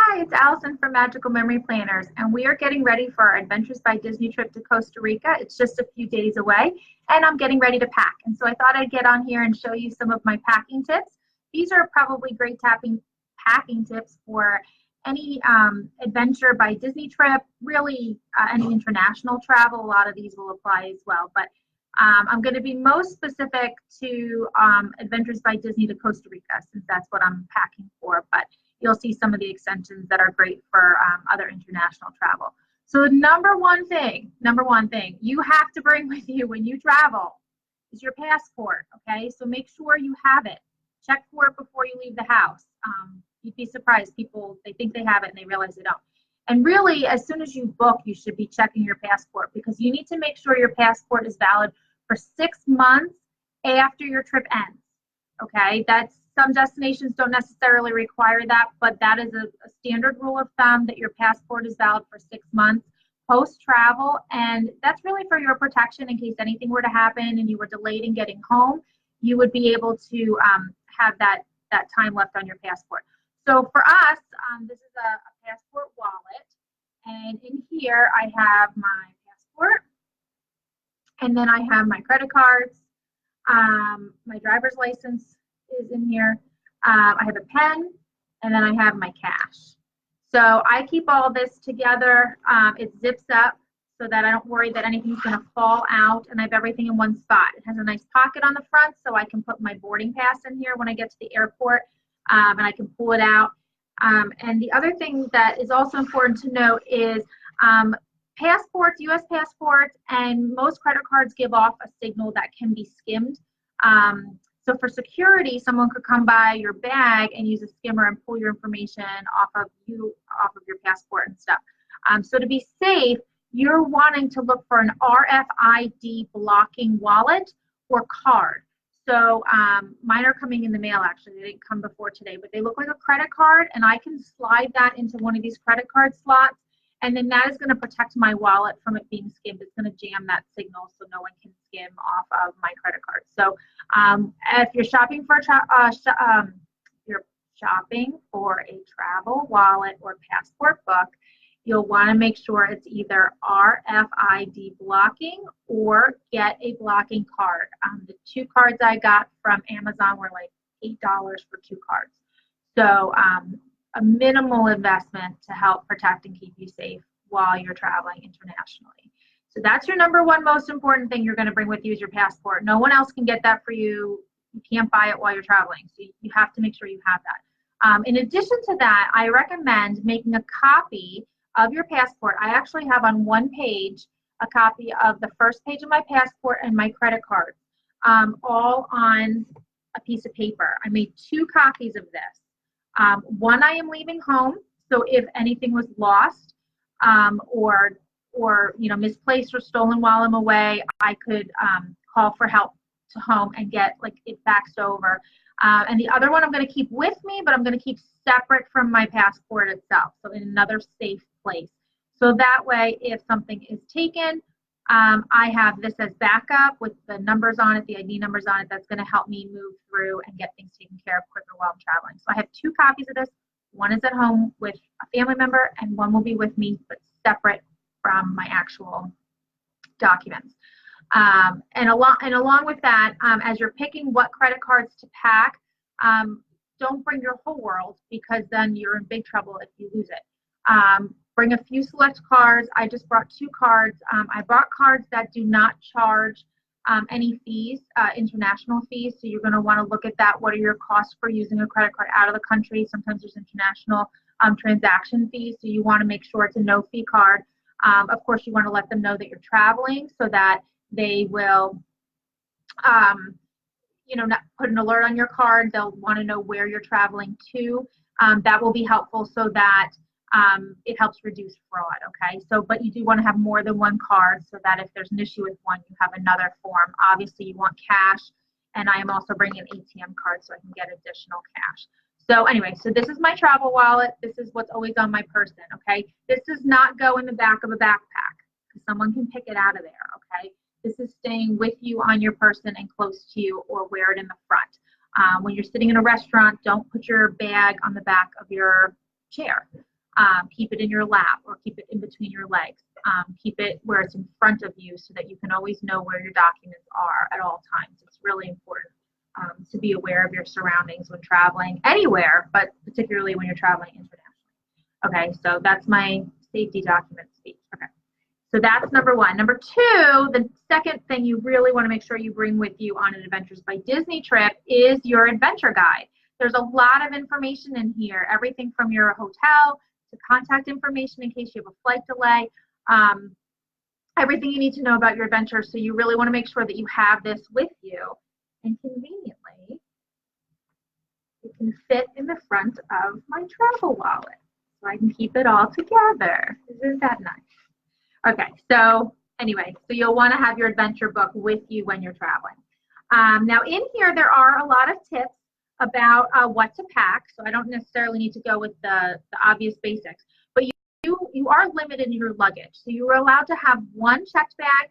Hi, it's Allison from Magical Memory Planners, and we are getting ready for our Adventures by Disney trip to Costa Rica. It's just a few days away, and I'm getting ready to pack. And so I thought I'd get on here and show you some of my packing tips. These are probably great packing tips for any adventure by Disney trip, really any international travel. A lot of these will apply as well, but I'm going to be most specific to Adventures by Disney to Costa Rica, since that's what I'm packing for. But you'll see some of the extensions that are great for other international travel. So the number one thing you have to bring with you when you travel is your passport, okay? So make sure you have it. Check for it before you leave the house. You'd be surprised. People, they think they have it and they realize they don't. And really, as soon as you book, you should be checking your passport, because you need to make sure your passport is valid for 6 months after your trip ends, okay? Some destinations don't necessarily require that, but that is a standard rule of thumb, that your passport is valid for 6 months post-travel, and that's really for your protection in case anything were to happen and you were delayed in getting home. You would be able to have that time left on your passport. So for us, this is a passport wallet, and in here I have my passport, and then I have my credit cards, my driver's license is in here. I have a pen, and then I have my cash. So I keep all this together. It zips up so that I don't worry that anything's going to fall out, and I have everything in one spot. It has a nice pocket on the front, so I can put my boarding pass in here when I get to the airport, and I can pull it out. And the other thing that is also important to note is passports, U.S. passports, and most credit cards give off a signal that can be skimmed. So for security, someone could come by your bag and use a skimmer and pull your information off of your passport and stuff. So to be safe, you're wanting to look for an RFID blocking wallet or card. So mine are coming in the mail, actually. They didn't come before today, but they look like a credit card, and I can slide that into one of these credit card slots, and then that is going to protect my wallet from it being skimmed. It's going to jam that signal so no one can skim off of my credit card. So if you're shopping for a travel wallet or passport book, you'll want to make sure it's either RFID blocking or get a blocking card. The 2 cards I got from Amazon were like $8 for 2 cards. So a minimal investment to help protect and keep you safe while you're traveling internationally. So that's your number one most important thing you're going to bring with you is your passport. No one else can get that for you. You can't buy it while you're traveling. So you have to make sure you have that. In addition to that, I recommend making a copy of your passport. I actually have on one page a copy of the first page of my passport and my credit card, all on a piece of paper. I made 2 copies of this. One I am leaving home, so if anything was lost or misplaced or stolen while I'm away, I could call for help to home and get it faxed over. And the other one I'm going to keep with me, but I'm going to keep separate from my passport itself, so in another safe place. So that way, if something is taken, I have this as backup with the numbers on it, the ID numbers on it. That's going to help me move through and get things taken care of quicker while I'm traveling. So I have 2 copies of this. One is at home with a family member, and one will be with me, but separate from my actual documents. And along with that, as you're picking what credit cards to pack, don't bring your whole world, because then you're in big trouble if you lose it. Bring a few select cards. I just brought 2 cards. I brought cards that do not charge any fees, international fees. So you're going to want to look at that. What are your costs for using a credit card out of the country? Sometimes there's international transaction fees, so you want to make sure it's a no-fee card. Of course, you want to let them know that you're traveling so that they will not put an alert on your card. They'll want to know where you're traveling to. That will be helpful so that it helps reduce fraud, okay? But you do want to have more than one card so that if there's an issue with one, you have another form. Obviously, you want cash, and I am also bringing an ATM card so I can get additional cash. So anyway, so this is my travel wallet. This is what's always on my person, okay? This does not go in the back of a backpack, because someone can pick it out of there, okay? This is staying with you on your person and close to you, or wear it in the front. When you're sitting in a restaurant, don't put your bag on the back of your chair. Keep it in your lap or keep it in between your legs. Keep it where it's in front of you so that you can always know where your documents are at all times. It's really important to be aware of your surroundings when traveling anywhere, but particularly when you're traveling internationally. Okay, so that's my safety document speech. Okay, so that's number one. Number two, the second thing you really want to make sure you bring with you on an Adventures by Disney trip is your adventure guide. There's a lot of information in here, everything from your hotel to contact information in case you have a flight delay, everything you need to know about your adventure. So you really want to make sure that you have this with you. And conveniently, it can fit in the front of my travel wallet. So I can keep it all together. Isn't that nice? Okay, so anyway, so you'll want to have your adventure book with you when you're traveling. Now in here, there are a lot of tips about what to pack. So I don't necessarily need to go with the obvious basics, but you are limited in your luggage. So you are allowed to have one checked bag,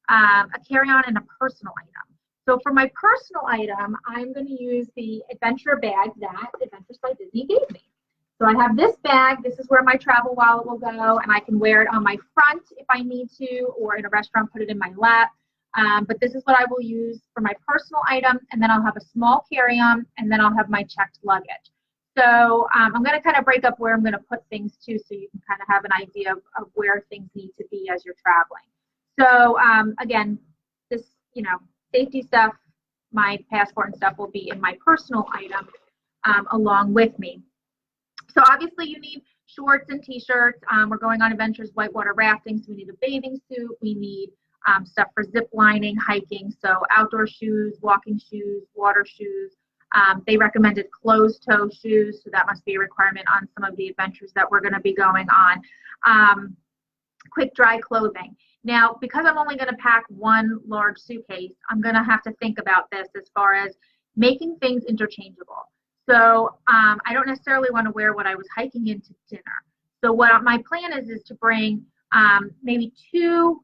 a carry-on, and a personal item. So for my personal item, I'm going to use the adventure bag that Adventures by Disney gave me. So I have this bag. This is where my travel wallet will go, and I can wear it on my front if I need to, or in a restaurant, put it in my lap. But this is what I will use for my personal item, and then I'll have a small carry-on, and then I'll have my checked luggage. So I'm going to kind of break up where I'm going to put things too, so you can kind of have an idea of where things need to be as you're traveling. So again, this, safety stuff, my passport and stuff will be in my personal item along with me. So obviously you need shorts and t-shirts. We're going on adventures, whitewater rafting, so we need a bathing suit. We need stuff for zip lining, hiking, so outdoor shoes, walking shoes, water shoes. They recommended closed-toe shoes, so that must be a requirement on some of the adventures that we're going to be going on. Quick dry clothing. Now, because I'm only going to pack one large suitcase, I'm going to have to think about this as far as making things interchangeable. So I don't necessarily want to wear what I was hiking into dinner. So what my plan is to bring maybe 2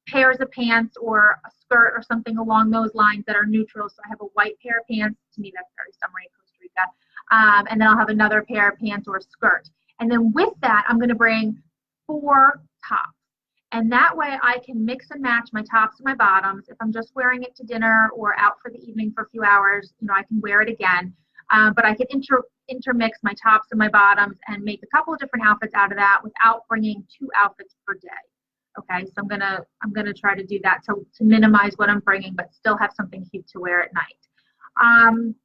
pairs of pants or a skirt or something along those lines that are neutral. So I have a white pair of pants. To me, that's very summery in Costa Rica. And then I'll have another pair of pants or a skirt. And then with that, I'm going to bring 4 tops. And that way I can mix and match my tops and my bottoms. If I'm just wearing it to dinner or out for the evening for a few hours, I can wear it again. But I can intermix my tops and my bottoms and make a couple of different outfits out of that without bringing 2 outfits per day. Okay, so I'm gonna try to do that to minimize what I'm bringing, but still have something cute to wear at night. I'm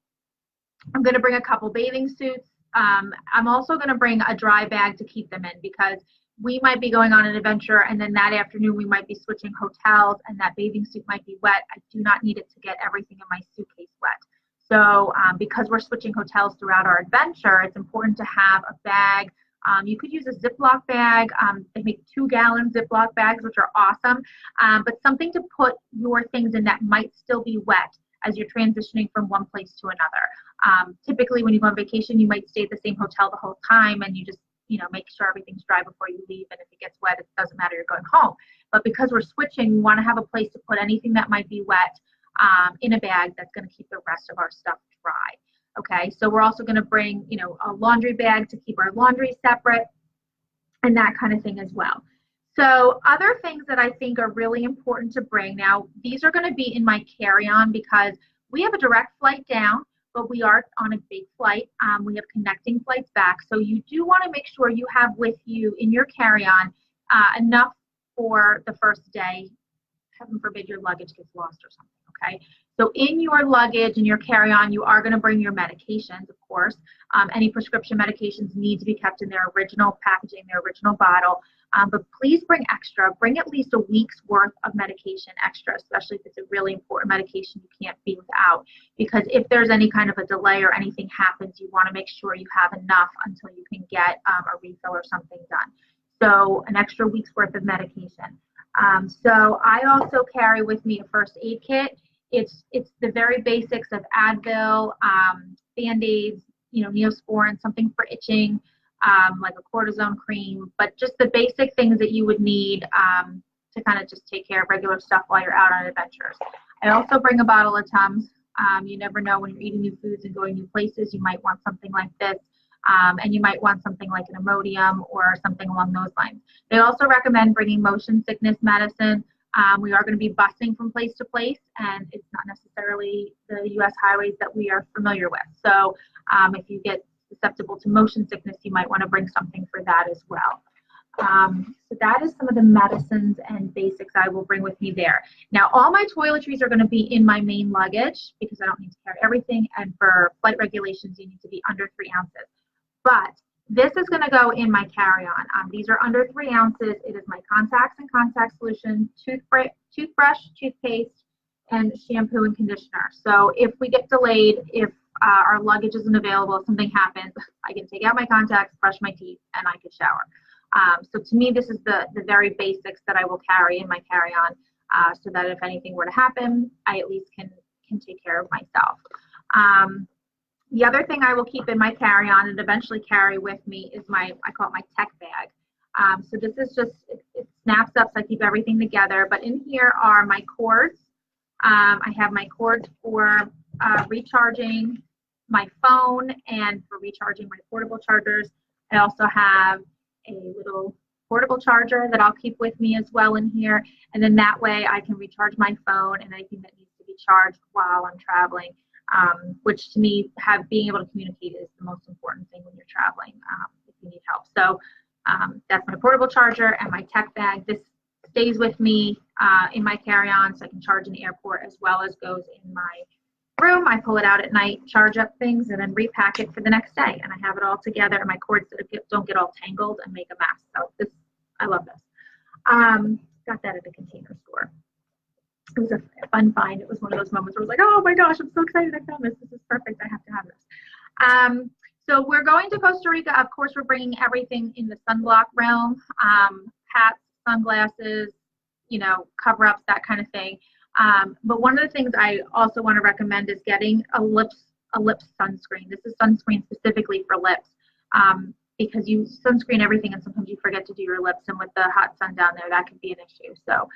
gonna bring a couple bathing suits. I'm also gonna bring a dry bag to keep them in, because we might be going on an adventure and then that afternoon we might be switching hotels and that bathing suit might be wet. I do not need it to get everything in my suitcase wet. So because we're switching hotels throughout our adventure, it's important to have a bag. You could use a Ziploc bag. They make 2-gallon Ziploc bags, which are awesome, but something to put your things in that might still be wet as you're transitioning from one place to another. Typically when you go on vacation, you might stay at the same hotel the whole time and you just make sure everything's dry before you leave, and if it gets wet, it doesn't matter, you're going home. But because we're switching, we want to have a place to put anything that might be wet in a bag that's going to keep the rest of our stuff dry. Okay, so we're also going to bring, a laundry bag to keep our laundry separate and that kind of thing as well. So other things that I think are really important to bring, now these are going to be in my carry-on because we have a direct flight down, but we are on a big flight. We have connecting flights back. So you do want to make sure you have with you in your carry-on enough for the first day. Heaven forbid your luggage gets lost or something, okay? So in your luggage and your carry-on, you are going to bring your medications, of course. Any prescription medications need to be kept in their original packaging, their original bottle. But please bring extra. Bring at least a week's worth of medication extra, especially if it's a really important medication you can't be without. Because if there's any kind of a delay or anything happens, you want to make sure you have enough until you can get a refill or something done. So an extra week's worth of medication. So I also carry with me a first aid kit. It's the very basics of Advil, Band-Aids, Neosporin, something for itching, like a cortisone cream, but just the basic things that you would need to kind of just take care of regular stuff while you're out on adventures. I also bring a bottle of Tums. You never know when you're eating new foods and going new places, you might want something like this. And you might want something like an Imodium or something along those lines. They also recommend bringing motion sickness medicine. We are going to be busing from place to place, and it's not necessarily the U.S. highways that we are familiar with. So if you get susceptible to motion sickness, you might want to bring something for that as well. So that is some of the medicines and basics I will bring with me there. Now, all my toiletries are going to be in my main luggage because I don't need to carry everything, and for flight regulations, you need to be under 3 ounces. But this is going to go in my carry-on. These are under 3 ounces. It is my contacts and contact solution, toothbrush, toothpaste, and shampoo and conditioner. So if we get delayed, if our luggage isn't available, if something happens, I can take out my contacts, brush my teeth, and I can shower. So to me, this is the very basics that I will carry in my carry-on, so that if anything were to happen, I at least can take care of myself. The other thing I will keep in my carry-on and eventually carry with me is I call it my tech bag. So this is just, it snaps up, so I keep everything together. But in here are my cords. I have my cords for recharging my phone and for recharging my portable chargers. I also have a little portable charger that I'll keep with me as well in here. And then that way I can recharge my phone and anything that needs to be charged while I'm traveling. Which to me, being able to communicate is the most important thing when you're traveling, if you need help. So that's my portable charger and my tech bag. This stays with me in my carry-on, so I can charge in the airport as well as goes in my room. I pull it out at night, charge up things, and then repack it for the next day. And I have it all together, and my cords don't get all tangled and make a mess. So I love this. Got that at the Container Store. It was a fun find. It was one of those moments where I was like, oh my gosh, I'm so excited I found this. This is perfect. I have to have this. So we're going to Costa Rica. Of course, we're bringing everything in the sunblock realm, hats, sunglasses, cover-ups, that kind of thing. But one of the things I also want to recommend is getting a lip sunscreen. This is sunscreen specifically for lips. Because you sunscreen everything and sometimes you forget to do your lips, and with the hot sun down there, that could be an issue. So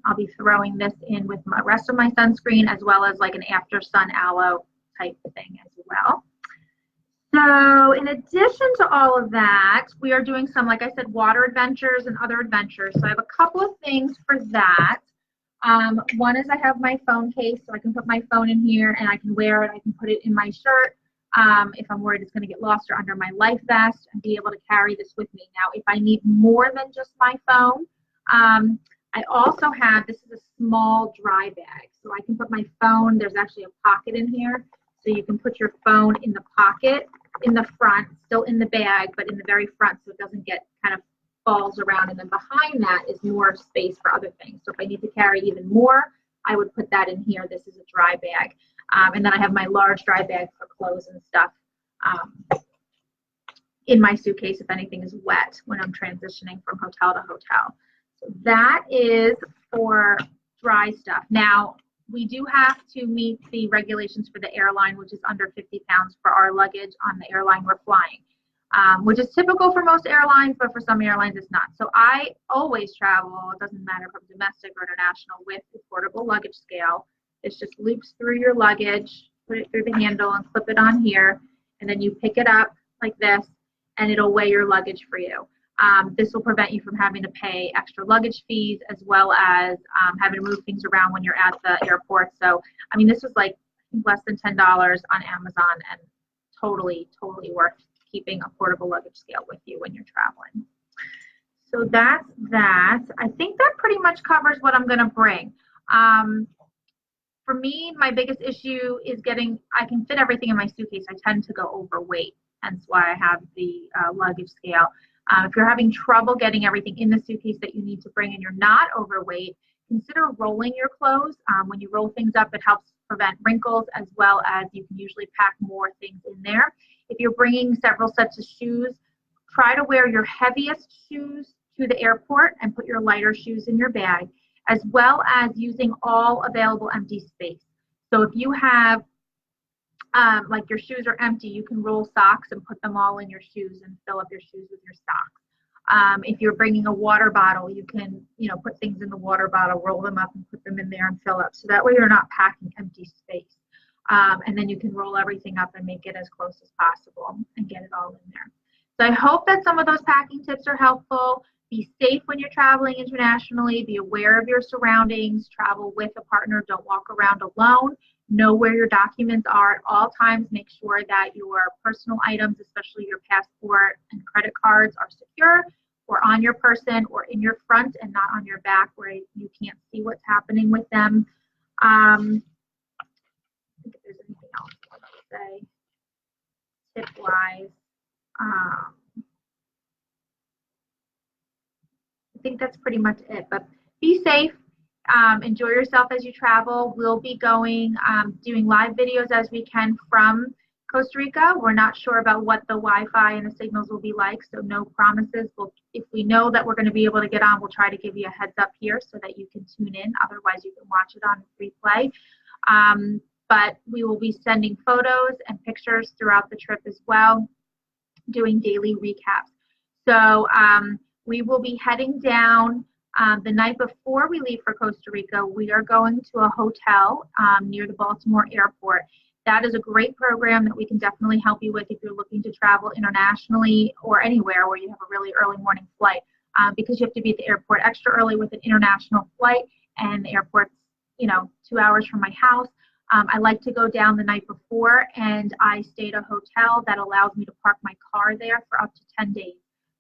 I'll be throwing this in with the rest of my sunscreen, as well as like an after sun aloe type thing as well. So in addition to all of that, we are doing some, like I said, water adventures and other adventures. So I have a couple of things for that. One is I have my phone case, so I can put my phone in here and I can wear it. I can put it in my shirt. If I'm worried it's going to get lost, or under my life vest, and be able to carry this with me. Now, if I need more than just my phone, I also have, this is a small dry bag. So I can put my phone, there's actually a pocket in here. So you can put your phone in the pocket in the front, still in the bag, but in the very front so it doesn't get kind of falls around. And then behind that is more space for other things. So if I need to carry even more, I would put that in here. This is a dry bag. And then I have my large dry bag for clothes and stuff in my suitcase if anything is wet when I'm transitioning from hotel to hotel. So that is for dry stuff. Now, we do have to meet the regulations for the airline, which is under 50 pounds for our luggage on the airline we're flying, which is typical for most airlines, but for some airlines it's not. So I always travel, it doesn't matter from domestic or international, with a portable luggage scale. This just loops through your luggage, put it through the handle and clip it on here, and then you pick it up like this, and it'll weigh your luggage for you. This will prevent you from having to pay extra luggage fees, as well as having to move things around when you're at the airport. So, I mean, this was like less than $10 on Amazon, and totally worth keeping a portable luggage scale with you when you're traveling. So that's that. I think that pretty much covers what I'm going to bring. For me, my biggest issue is I can fit everything in my suitcase. I tend to go overweight, hence why I have the luggage scale. If you're having trouble getting everything in the suitcase that you need to bring and you're not overweight, consider rolling your clothes. When you roll things up, it helps prevent wrinkles, as well as you can usually pack more things in there. If you're bringing several sets of shoes, try to wear your heaviest shoes to the airport and put your lighter shoes in your bag, as well as using all available empty space. So if you have, like your shoes are empty, you can roll socks and put them all in your shoes and fill up your shoes with your socks. If you're bringing a water bottle, you can, put things in the water bottle, roll them up and put them in there and fill up. So that way you're not packing empty space. And then you can roll everything up and make it as close as possible and get it all in there. So I hope that some of those packing tips are helpful. Be safe when you're traveling internationally. Be aware of your surroundings. Travel with a partner. Don't walk around alone. Know where your documents are at all times. Make sure that your personal items, especially your passport and credit cards, are secure or on your person or in your front and not on your back where you can't see what's happening with them. I think if there's anything else I want to say tip-wise. I think that's pretty much it, but be safe. Enjoy yourself as you travel. We'll be going, doing live videos as we can from Costa Rica. We're not sure about what the Wi-Fi and the signals will be like, so no promises. If we know that we're going to be able to get on, we'll try to give you a heads up here so that you can tune in. Otherwise, you can watch it on replay. But we will be sending photos and pictures throughout the trip as well, doing daily recaps. So we will be heading down the night before we leave for Costa Rica. We are going to a hotel near the Baltimore airport. That is a great program that we can definitely help you with if you're looking to travel internationally or anywhere where you have a really early morning flight, because you have to be at the airport extra early with an international flight, and the airport's 2 hours from my house. I like to go down the night before, and I stay at a hotel that allows me to park my car there for up to 10 days.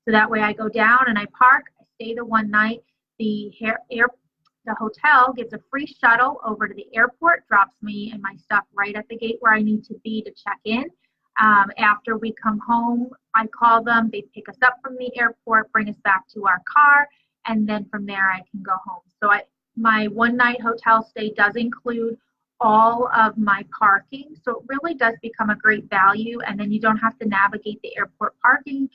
So that way I go down and I park, I stay the one night. The hotel gives a free shuttle over to the airport, drops me and my stuff right at the gate where I need to be to check in. After we come home, I call them, they pick us up from the airport, bring us back to our car, and then from there I can go home. So my one night hotel stay does include all of my parking, so it really does become a great value, and then you don't have to navigate the airport parking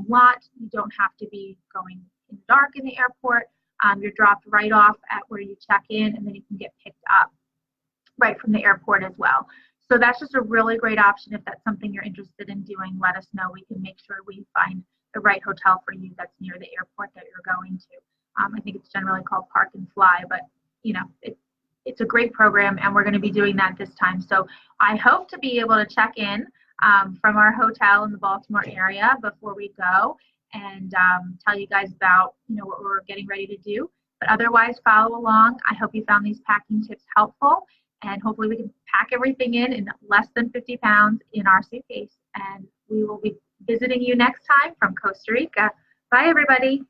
lot. You don't have to be going in the dark in the airport. You're dropped right off at where you check in, and then you can get picked up right from the airport as well. So that's just a really great option. If that's something you're interested in doing, let us know. We can make sure we find the right hotel for you that's near the airport that you're going to. I think it's generally called Park and Fly, but it's a great program, and we're going to be doing that this time. So I hope to be able to check in from our hotel in the Baltimore area before we go and tell you guys about what we're getting ready to do. But otherwise, follow along. I hope you found these packing tips helpful, and hopefully we can pack everything in less than 50 pounds in our suitcase. And we will be visiting you next time from Costa Rica. Bye, everybody.